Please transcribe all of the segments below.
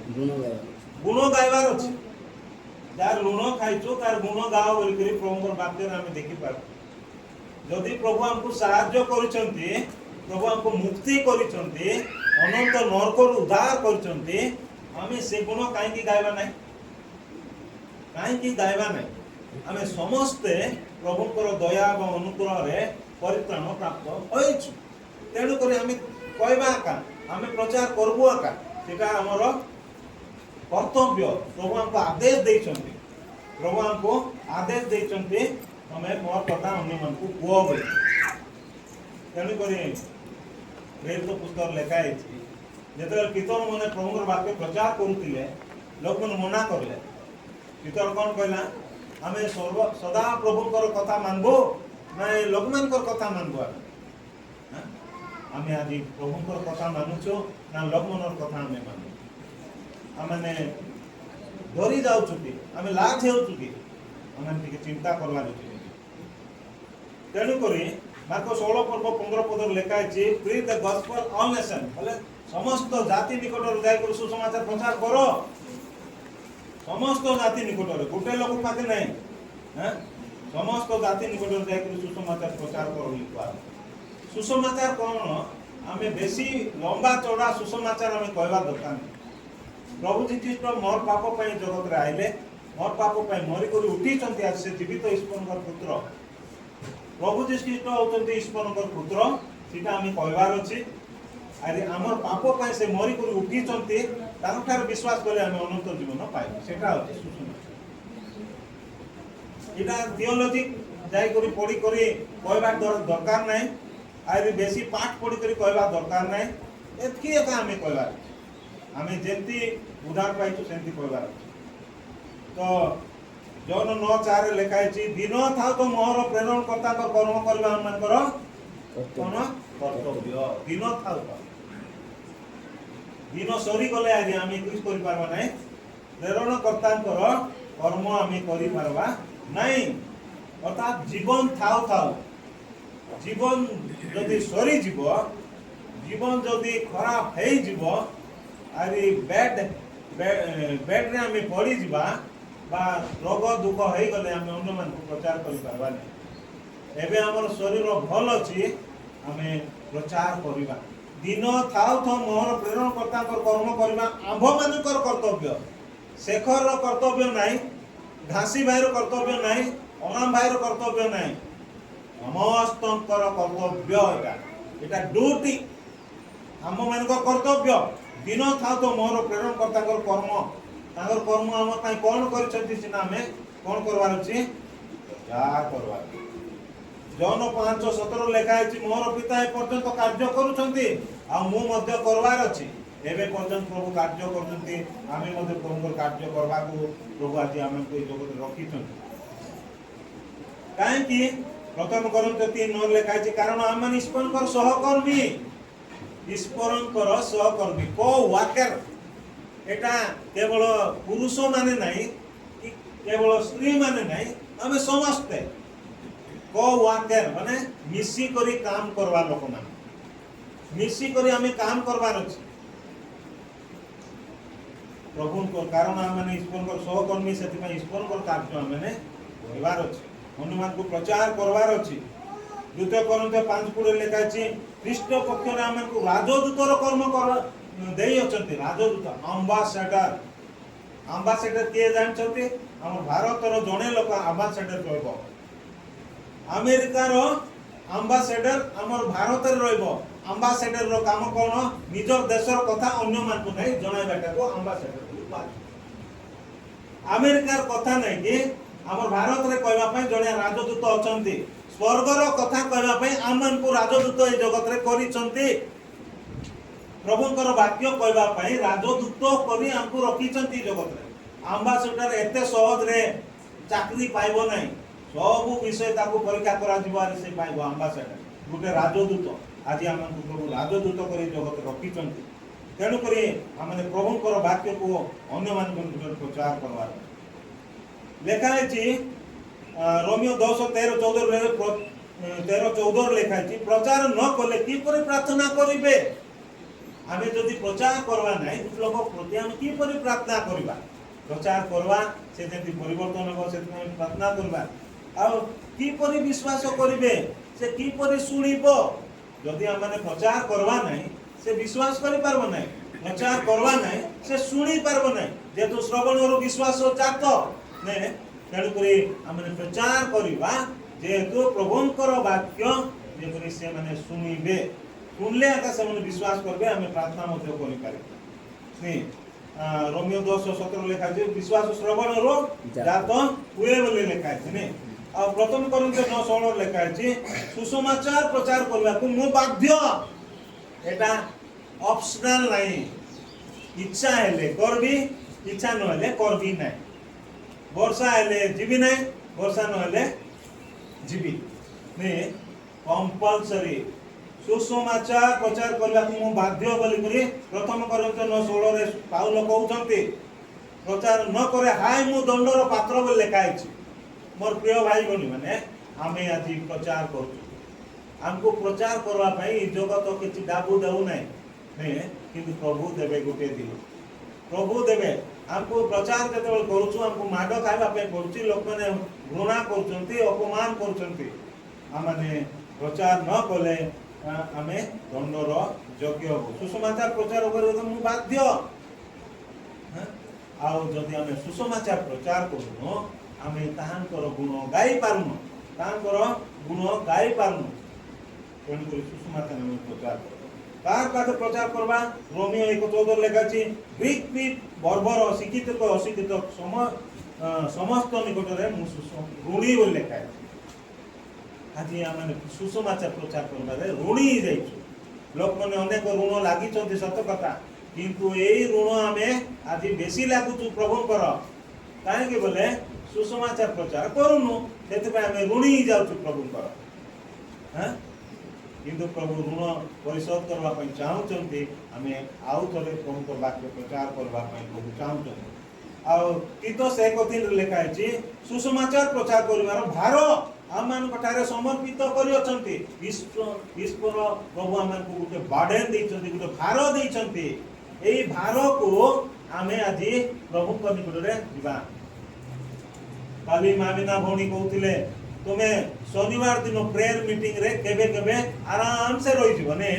गुण गाइबार अच्छे जार लुण खाइचु तार गुण गाओ बोलिकरी प्रभुଙ୍କର ବାକ୍ୟରେ ଆମେ ଦେଖିପାରୁ। ଯଦି ପ୍ରଭୁ ଆମକୁ ସାହାଯ୍ୟ କରିଛନ୍ତି, ପ୍ରଭୁ ଆମକୁ ମୁକ୍ତି କରିଛନ୍ତି, ଅନନ୍ତ ନରକରୁ ଉଦ୍ଧାର କରିଛନ୍ତି, ଆମେ ସେ ଗୁଣ କାହିଁକି ଗାଇବା ନାହିଁ? କାହିଁକି ଗାଇବା ନାହିଁ? ଆମେ ସମସ୍ତେ ପ୍ରଭୁଙ୍କର ଦୟା ଏବଂ ଅନୁଗ୍ରହରେ ପରିତ୍ରାଣ ପ୍ରାପ୍ତ ହୋଇଛୁ। ତେଣୁ କରି ଆମେ କହିବା ଏକା, ଆମେ ପ୍ରଚାର କରବୁ ଏକା, ସେଟା ଆମର कर्तव्य। प्रभु हमको आदेश देइछन्ति, प्रभु हमको आदेश देइछन्ति हमें मोर कथा अन्य मन को कुओ बोली। तेणु करी प्रेरित पुस्तक लेखा है जेतबेले पीतर माने प्रभुर वाक्य प्रचार करुतिले लोक मन मना करले। पीतर कोन कहला हमें सर्व सदा प्रभुकर कथा मानबो ना लोक मानकर कथा मानबो? हमें आज प्रभुकर कथा मानुछो ना लोक मनर कथा हमें मानु? आमने डरी जाउछुकी, आमे लाज हेउछुकी, आमे चिंता करवा उचित। तेणु करी मार्को 16 पर्व 15 पद लेखा है preach the gospel all nation, बोले समस्त जाति निकट जाय कर सुसमाचार प्रचार करो। समस्त जाति निकट गोटे लोक पाखे नहीं, समस्त जाति निकट जाय कर सुसमाचार प्रचार करो लिखवा। सुसमाचार कौन? आमे बेसी लंबा चौड़ा सुसमाचार आमे कहवा दरकार। प्रभु जी ख्रीष्ट मोर पाप पई जगत रे आइले, मोर पाप पई मरि करी उठी चंती, आज से जीवित ईश्वरकर पुत्र। प्रभु जी ख्रीष्ट होचंती ईश्वरकर पुत्र, सीटा आमी कहबार अछि। अरे हमर पाप पई से मरि करी उठी चंती, तारठार विश्वास करे आमे अनंत जीवन पाइबो, सेटा होची सुसमाचार। एटा थियोलॉजी जाय करी पढी करी कहबार दरकार नै, अरे बेसी पाठ पढी करी कहबा दरकार नै। एतकी एका आमे कहबार, आमे जेंती उदार पाइछु सेंती कहबार। तो जौन 9:4 लेखा है दिन था तो मोहर प्रेरण कर्ता कर्म करबा हमनकर कोन कर्तव्य। दिन था दिन सरी गले आज आमे कुछ करि पारबा नै, प्रेरण कर्तांकर कर्म आमे करि पारबा नै। अर्थात जीवन थाउ थाउ जीवन जदि सरी जीव, जीवन जदि खराब हे जीव, अरे बेड रे आमे पड़ी जीवा बा रोग दुख हे गले आमे अन्य मन को प्रचार करि पारबा नै। एबे हमर शरीर भल अछि, आमे प्रचार करिबा। दिन थाउ थाउ मोहर प्रेरण कर्ता कर्म करिबा आंभ मानकर कर्तव्य। शेखर रो कर्तव्य नाही, घासी भाईर कर्तव्य नाही, अनाम भाईर कर्तव्य नाही, समस्तंकर कर्तव्य। एटा ड्यूटी आम मानकर कर्तव्य। दिन था तो मोर प्रेरण कर्ता कर्म, तांकर कर्म हम ताई कोन करछथि सिना हमें कोन करवार अछि? प्रचार करवार। जौन 5:17 लेखा है मोर पिता ए पर्यंत कार्य करूछंती आ मु मध्य करवार अछि। एबे पर्यंत प्रभु कार्य करछंती, आमे मध्य प्रभुकर कार्य करबा को प्रभु आज हमको ए जगत रखिछंती। काहे कि प्रथम कोरिन्थ 3:9 लेखा है कारण हम ईश्वरकर सहकर्मी, ईश्वरकर सहकर्मी को वाकर। एटा केवल पुरुष माने नहीं, केवल स्त्री माने नहीं, हमें समस्ते को वाकर माने मिसी करी काम करवा लोक माने, मिसी करी हमें काम करवार अछि प्रभु को। कारण हम माने ईश्वरकर सहकर्मी, सेति में ईश्वरकर कार्य हम माने करवार अछि, हनुमान को प्रचार करवार अछि। 2 कोरिन्थ 5:20 लेखा अछि ख्रीष्ट पक्ष रे हमको राजदूतर कर्म कर देई अछंती। राजदूत एम्बेसडर, एम्बेसडर के जानछंती? हम भारत रो जणे लोक एम्बेसडर रहबो, अमेरिका रो एम्बेसडर हमर भारत रे रहबो। एम्बेसडर रो काम कोन? निजर देशर कथा अन्य मान को नै जणाइबाटा को एम्बेसडर बोलबा। अमेरिकार कथा नै कि हमर भारत रे कहबा पई जणे राजदूत अछंती। स्वर्गर कथा कहबा पई आमन को राजदूत ए जगत रे करिसंती। प्रभुकर वाक्य कहबा पई राजदूत करी हमको रखिसंती जगत रे। एम्बेसडर एते सहज रे चाकरी पाइबो नै, सब विषय ताको परीक्षा करा दिबार से पाइबो एम्बेसडर। गुटे राजदूत आज हमन को प्रभु राजदूत करी जगत रखिसंती। तेणु करी हमने प्रभुकर वाक्य को अन्य मान को प्रचार करवार लेखा है। रोमियो 10:13-14 लेखा है प्रचार न कले कि प्रार्थना करिबे? आमे जदि प्रचार करवा नहीं लोक प्रति हम किपरि प्रार्थना करवा प्रचार करवा से जेंति परिवर्तन हो से प्रार्थना करवा आ किपरि विश्वास करिवे से किपरि सुनिबो जदि हमने प्रचार करवा नहीं से विश्वास करि पारबो नहीं प्रचार करवा नहीं से सुनी पारबो नहीं जेतु श्रवण और विश्वास जात ने तेणु करी हमने प्रचार करवा जेतु प्रभुंकर वाक्य जेपरि से माने सुनिबे सुनले आका से विश्वास करबे हमें प्रार्थना मध्य करि पारे रोमियो 10:17 लिखा है विश्वास श्रवण रो जात हुए बोले लिखा है ने आ प्रथम कोरिन्थ 9:16 लिखा है सुसमाचार प्रचार करबा को मो बाध्य एटा ऑप्शनल नहीं इच्छा हेले करबी इच्छा न हेले करबी नहीं वर्षा हेले जीवी नहीं वर्षा न हेले जीवी ने कंपल्सरी सुसमाचार प्रचार करबा को मो बाध्य बोली करी प्रथम कोरिन्थ 9:16 रे पाउल कहउछंती प्रचार न करे हाय मु दंडर पात्र बोली लिखा है मोर प्रिय भाई बनी माने आमे आज प्रचार करछु हमको प्रचार करवा पई जगत किछि डाबू देउ नै ने किंतु प्रभु देबे गुटे दिन प्रभु देबे हमको प्रचार जते करूछु हमको माड खाइबा पे पड़छि लोक माने घृणा करछंती अपमान करछंती आमाने प्रचार न कले आमे दंडर योग्य हो सुसमाचार प्रचार करे तो मु बाध्य आ जदि आमे सुसमाचार प्रचार करूनो आमे ताहांकर गुण गाई पारुनो ताहांकर गुण गाई पारुनो तेणु करी सुसमाचार आमे प्रचार तार पाखे प्रचार करबा रोमियो 1:14 लेखा अछि ग्रीक बर्बर अशिक्षित को अशिक्षित समस्त निकट रे मु ऋणी बोल लेखा है आज आमे सुसमाचार प्रचार करबा रे ऋणी जाइछु लोक माने अनेक ऋण लागि चंती सत कथा किंतु एई ऋण आमे आज बेसी लागुछु प्रभु कर काहे के बोले सुसमाचार प्रचार करूनु सेते पे आमे ऋणी जाउछु प्रभु कर हां किंतु प्रभु ऋण परिशोध करबा पई चाहउचंती आमे आउ थरे प्रभु को वाक्य प्रचार करबा पई प्रभु चाहउचंती आ तीतस 1:3 लेखा अछि सुसमाचार प्रचार करिवार भार आमान कठारे समर्पित करि अछंती ईश्वर प्रभु आमान को गुटे बार्डन दैछंती गुटे भार दैछंती एई भार को आमे आज प्रभु को निकट रे दिबा काली मामिना भौणी कहउतिले तुमे शनिवार दिन प्रेयर मीटिंग रे केबे केबे आराम से रहि जीव ने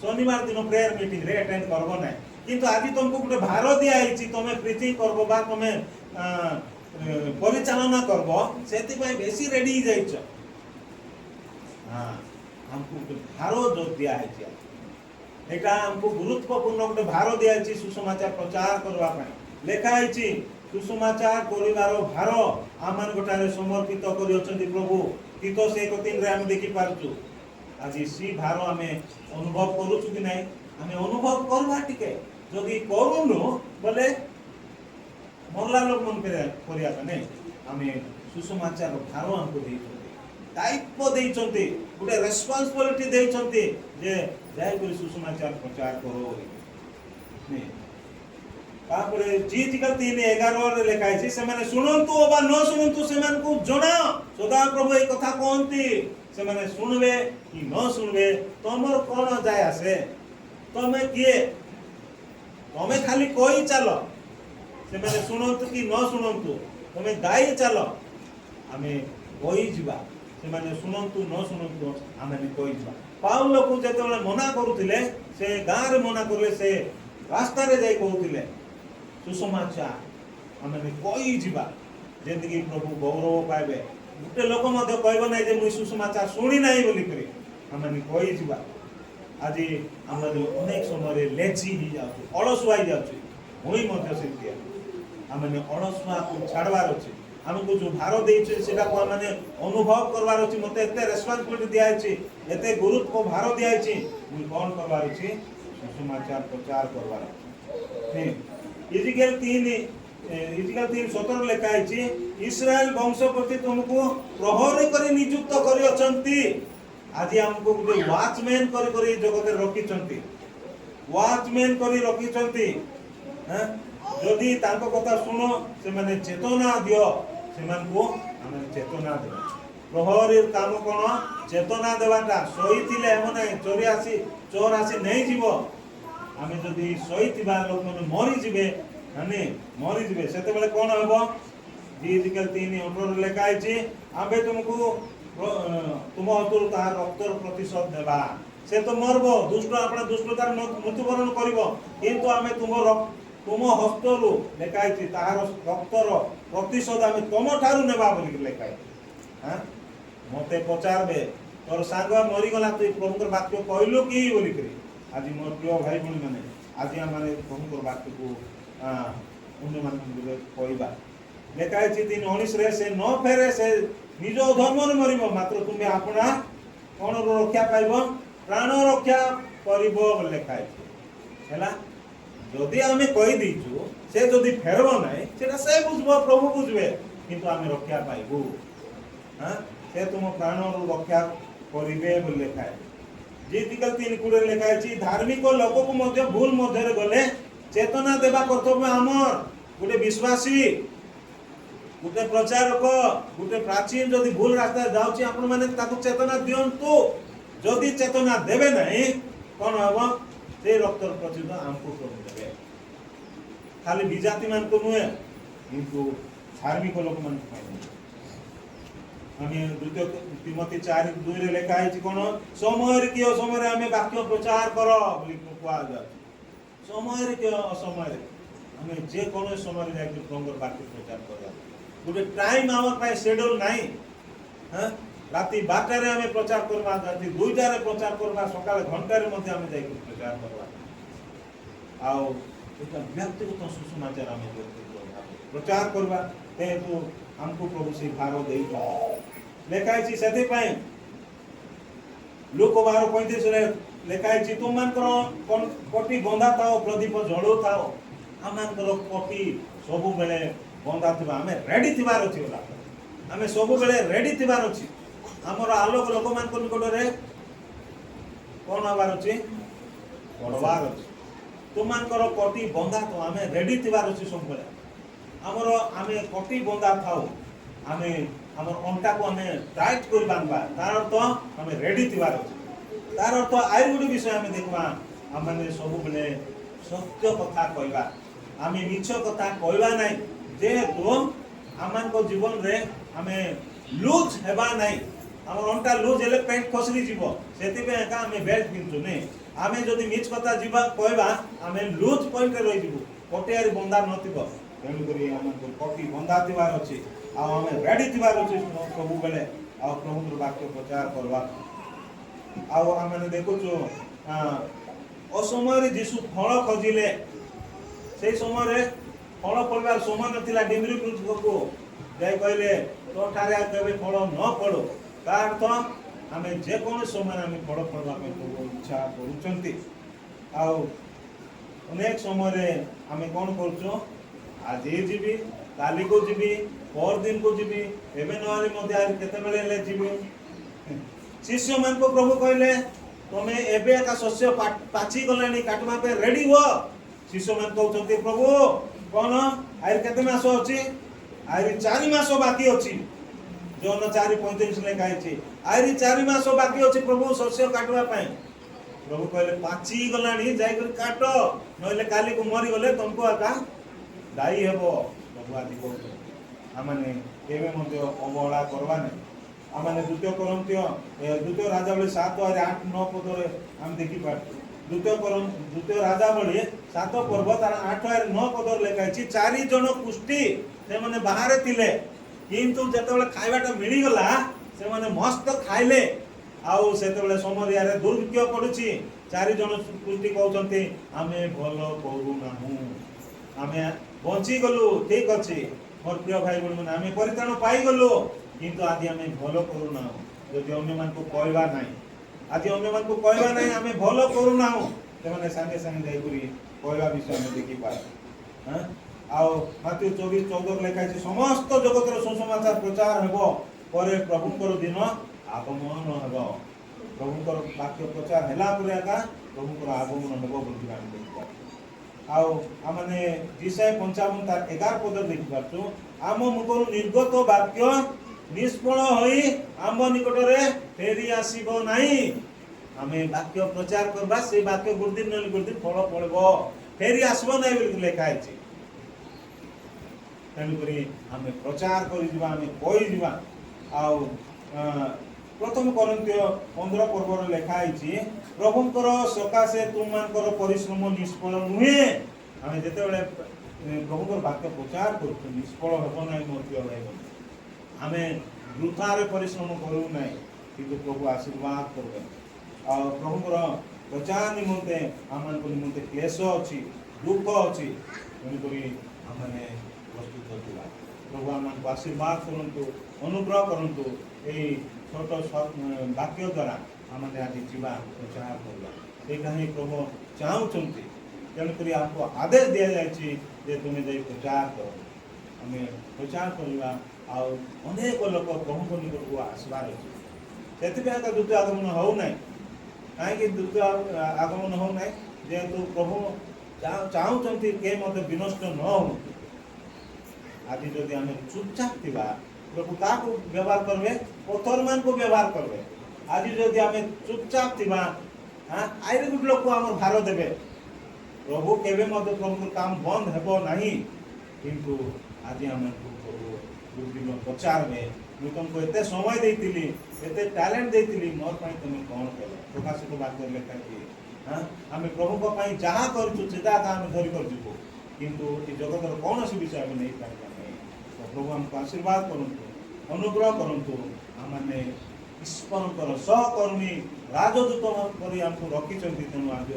शनिवार दिन प्रेयर मीटिंग रे अटेंड करबो नै किंतु आज तुमको गुटे भार दिया आइछि तुमे प्रीचिंग करबो बा तुमे परिचालना करबो सेति पय बेसी रेडी जाइछ हां हमको गुटे भार जो दिया आइछि एटा हमको गुरुत्वपूर्ण गुटे भार दिया आइछि सुसमाचार प्रचार करबा पय लेखा आइछि सुसमाचार करिवार भार आमान गोटारे समर्पित करि अछंती प्रभु तीतस 1:3 रे हम देखि पारछु आज सी भार हमें अनुभव करूछु कि नहीं हमें अनुभव करबा टिके जदि करूनु बोले मरला लोक मन करिया नहीं हमें सुसमाचार भार हमको देइछंती दायित्व देइछंती गोटे रेस्पोंसिबिलिटी देइछंती जे जाय करी सुसमाचार प्रचार करो नहीं तापरे जीतिकल 3:11 रे लेखा है से माने सुनंतु अबा न सुनंतु से मान को जणा सदा प्रभु ए कथा कोनती से माने सुनबे कि न सुनबे तमर कोन जाय आसे तमे किए तमे खाली कोई चलो से माने सुनंतु कि न सुनंतु तमे गाई चलो हमें कोई जीवा से माने सुनंतु न सुनंतु हमें कोई जीवा पाउल लोक जेते मना करूथिले से गां रे मना करले से रास्ता रे जाई कहूथिले सुसमाचार हमें कोई जीवा जेंदगी प्रभु गौरव पाइबे गुटे लोक मध्य कहबो नै जे मुई सुसमाचार सुनी नाही बोली करे हमें कोई जीवा आज हम अनेक समय लेजी ही जाउ अलसुआ जाउ होई मध्य सेतिया हमें अलसुआ को छाड़वार अछि हमको जो भार देइछे सेटा को माने अनुभव करवार अछि मते एते रेस्पोंसिबिलिटी दिया अछि एते गुरुत्व भार दिया अछि मुई कोन करवार अछि सुसमाचार प्रचार करवार अछि इजिकल 3:17 लेखा है इस्राएल वंश प्रति तुमको प्रहरी करी नियुक्त करी अछंती आज हमको गुटे वॉचमैन करी जगत रखी छंती वॉचमैन करी रखी छंती हैं जदी तांको कथा सुनो से माने चेतना दियो से मान को हमें चेतना दे प्रहरी काम कोन चेतना देवाटा सोई थिले हम नै चोर आसी नहीं जीवो आमे जदि सहीथिबा लोक माने मरि जिवे माने मरि जिवे सेते बेले कोन हबो इजिकल 3:18 लेखा आइछि आमे तुमको तुम हतुर तार रक्तर प्रतिशोध देबा से तो मरबो दुष्ट अपना दुष्टतार मृत्युवरण करिवो किंतु आमे तुम हस्तरु लेखा आइछि तार रक्तर प्रतिशोध आमे तुम ठारु नेबा बोली लेखा आइछि हां मते पचारबे तोर सांग मरि गला तू प्रभुकर वाक्य कहलु की बोली करी आज मोर प्रिय भाई बहन माने आज हमारे प्रभुकर वाक्य को अन्य मान कहबा लेखा है 3:19 रे से न फेरे से निज धर्म न मरिबो मात्र तुमे आपना कोन रक्षा पाइबो प्राण रक्षा करिबो लेखा है हैला जदि हमें कहि दिछु से जदि फेरबो नै सेटा से बुझबो प्रभु बुझबे किंतु हमें रक्षा पाइबो हां से तुम प्राण रक्षा करिबे बोल लेखा है जीतिकल 3:20 लेखा है धार्मिक लोक को मध्य भूल मध्य रे गले चेतना देबा कर्तव्य हमर गुटे विश्वासी गुटे प्रचारक गुटे प्राचीन जदि भूल रास्ता जाउची आपण माने ताकू चेतना दियंतु जदि चेतना देबे नै कोन हबो से रक्तर प्रतिशोध हमको कर देबे खाली विजाति मान को नुए किंतु धार्मिक लोक मान को हमें द्वितीय तिमोथी 4:2 रे लेखा है कोन समय रे कियो समय रे हमें वाक्य प्रचार करो बोली कोआ जा समय रे कियो असमय रे हमें जे कोन समय रे जाके प्रभुर वाक्य प्रचार करा गुटे टाइम आवर पाए शेड्यूल नाही हां राती 12 रे हमें प्रचार करबा जाती 2टा रे प्रचार करबा सकाळ घंटा रे मध्ये हमें जाके प्रचार करबा आउ एटा व्यक्तिगत सुसमाचार हमें प्रचार करबा ते तो हमको प्रभु से भार देई लेखा है सेते पय लोक 12:35 रे लेखा है तुम मान करो कोटी बंधा थाओ प्रदीप जळो थाओ आमान करो कोटी सब बेले बंधा थिबा हमें रेडी थिबार अछि बोला हमें सब बेले रेडी थिबार अछि हमर आलोक लोक मान को निकट रे कोन हबार अछि पडवार अछि तुम मान करो कोटी बंधा तो हमें रेडी थिबार अछि सब बेले हमर हमें कोटी बंधा थाओ हमें हमर अंटा को हमें टाइट कर बांधबा तार अर्थ हमें रेडी थिबार अछि तार अर्थ आइ गुडी विषय हमें देखबा हमने सब बेले सत्य कथा कहबा हमें मिछ कथा कहबा नै जे तो हमन को जीवन रे हमें लूज हेबा नै हमर अंटा लूज हेले पेंट खसरी जीवो सेति पे एका हमें बेल्ट पिनछु नै हमें जदी मिछ कथा जीवा कहबा हमें लूज पॉइंट रे रहि जीवो कोटियारी बंधा नथिबो तेनु करी हमन को कोटी बंधा थिबार अछि आ हमें रेडी थिबार अछि प्रभु बेले आ प्रभुर वाक्य प्रचार करबा आ हमें देखु जो असमय रे जीसु फळ खोजिले सेई समय रे फळ फळबार समय नथिला डिमरी पुरुष को जाय कहले तो ठारे केबे फळ न फळो का अर्थ हमें जे कोन समय हमें फळ फळबा पे इच्छा करूचंती आ अनेक समय रे हमें कोन करछो आज ए जीवी काली को जीवी और दिन को जीवी एबे नवारी मध्ये आ केते बेले ले जीवी शिष्य मान को प्रभु कहले तमे एबे का शस्य पाची गलानी काटमा पे रेडी हो शिष्य मान कहउछंती प्रभु कोन आइ केते मास अछि आइ 4 मास बाकी अछि जोन 4:35 ले कहै छी आइ 4 मास बाकी अछि प्रभु शस्य काटवा पय प्रभु कहले पाची गलानी जाय कर काटो नले काली को मरि गले तुमको आका दाई हेबो प्रभु आदि को हमने केबे मध्ये अवहेला करबा नै हमने द्वितीय राजावली 7:8-9 पद रे हम देखि पार द्वितीय राजावली 7 पर्व तार 8:9 पद लेखा अछि 4 जन कुष्टी से माने बाहर थिले किंतु जेतेबेले खाइबाटा मिली गला से माने मस्त खाइले आउ सेतेबेले समरिया रे दुर्भिक्ष पडुची 4 जन कुष्टी कहउचंती हमें भलो करू नाहु हमें बंची गलु ठीक अछि मोर प्रिय भाई बहन माने हमें परित्राण पाई गलु किंतु आदि हमें भलो करू ना जदि अन्य मान को कहबा नै आदि अन्य मान को कहबा नै हमें भलो करू ना ते माने संगे संगे जाई करी कहबा विषय में देखि पाए हां आउ मत्ती 24:14 लेखा छै समस्त जगत रो सुसमाचार प्रचार हेबो परे प्रभुकर दिन आगमन हेबो प्रभुकर वाक्य प्रचार हैला परे का प्रभुकर आगमन हेबो बोली हम देखि आउ हमने दिशाय 55 तार 11 पद देखि पाछो आम मुखर निर्गत वाक्य निष्फल होई आम निकट रे फेरी आसीबो नाही आमे वाक्य प्रचार करबा से वाक्य गुरुदिन न गुरुदिन फल पड़बो फेरी आसबो नै बोली लिखा है तेणुकरी आमे प्रचार करी जिबा आमे कोई जिबा आउ प्रथम कोरिन्थियो 15 पर्वर लिखा है प्रभुंकर सकाशे तुम मानकर परिश्रम निष्फल नुहे आमे जेते बेले प्रभुंकर वाक्य प्रचार करछु निष्फल हेबो नै मोतियो भाई आमे वृथारे परिश्रम करू नै किंतु प्रभु आशीर्वाद करबे आ प्रभुंकर प्रचार निमंते आमान को निमंते क्लेश अछि दुख अछि तेणुकरी आमे प्रस्तुत होतिबा प्रभु आमान को आशीर्वाद करंतु अनुग्रह करंतु एई छोट वाक्य द्वारा आमने आज जीवा प्रचार करवा सेटा ही प्रभु चाहूचंती तेणुकरी आपको आदेश दिया जाए जे तुम्हें जाई प्रचार करो आम प्रचार करवा अनेक लोक प्रभु निकट को आसबार अच्छे से द्वितीय आगमन हो ना कहीं द्वितीय आगमन हो ना जेहेतु प्रभु चाहूचंती के मत विनष्ट न हो आज जदि आम चुपचाप थी प्रभु क्या व्यवहार करवे पत्थर मान को व्यवहार करवे आज जदि आम चुपचाप थी आईरे गोटे लोक आम भार देवे प्रभु केवे मत प्रभु काम बंद हेबो नहीं किंतु आज आम प्रभु गुरुदिन प्रचार में मुझे तुमको एते समय देती एते टैलेंट देती मोर पाई तुम कौन कल प्रकाशित वाक्य लेखा हाँ आम प्रभु को पाई जहाँ करूँ से आम धरी कर जीवु किंतु ये जगतर कौन सी विषय आम नहीं पाइबा तो प्रभु हमको आशीर्वाद करंतु अनुग्रह करंतु आमने ईश्वरंकर सहकर्मी राजदूत करी हमको रखिछंती तेणु आज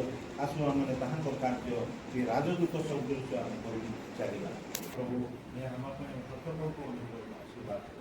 आसु आमने ताहांकर कार्य ये राजदूत सदृश आम करी चलिबा प्रभु ये हम प्रत्येक को आशीर्वाद